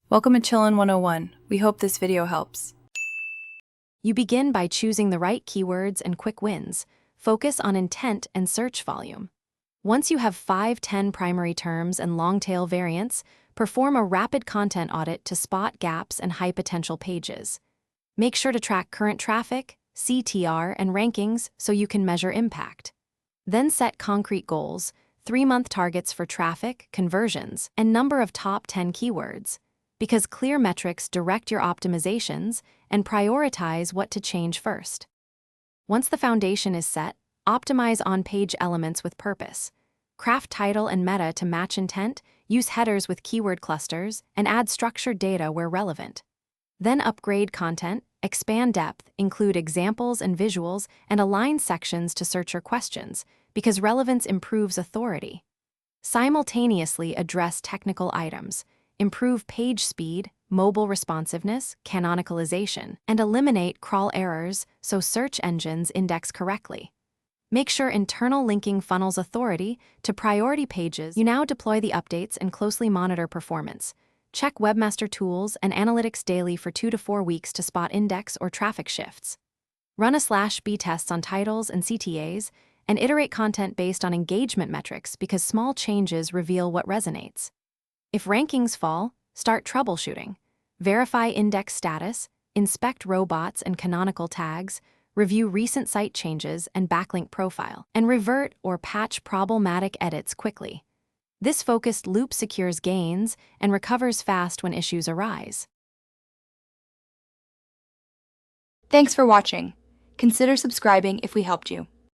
Welcome to Chillin' 101. We hope this video helps. You begin by choosing the right keywords and quick wins. Focus on intent and search volume. Once you have 5-10 primary terms and long-tail variants, perform a rapid content audit to spot gaps and high-potential pages. Make sure to track current traffic, CTR, and rankings so you can measure impact. Then set concrete goals, 3-month targets for traffic, conversions, and number of top 10 keywords, because clear metrics direct your optimizations and prioritize what to change first. Once the foundation is set, optimize on-page elements with purpose. Craft title and meta to match intent, use headers with keyword clusters, and add structured data where relevant. Then upgrade content, expand depth, include examples and visuals, and align sections to searcher questions, because relevance improves authority. Simultaneously address technical items. Improve page speed, mobile responsiveness, canonicalization, and eliminate crawl errors so search engines index correctly. Make sure internal linking funnels authority to priority pages. You now deploy the updates and closely monitor performance. Check Webmaster Tools and Analytics daily for 2 to 4 weeks to spot index or traffic shifts. Run a/B tests on titles and CTAs, and iterate content based on engagement metrics because small changes reveal what resonates. If rankings fall, start troubleshooting. Verify index status, inspect robots and canonical tags, review recent site changes and backlink profile, and revert or patch problematic edits quickly. This focused loop secures gains and recovers fast when issues arise. Thanks for watching. Consider subscribing if we helped you.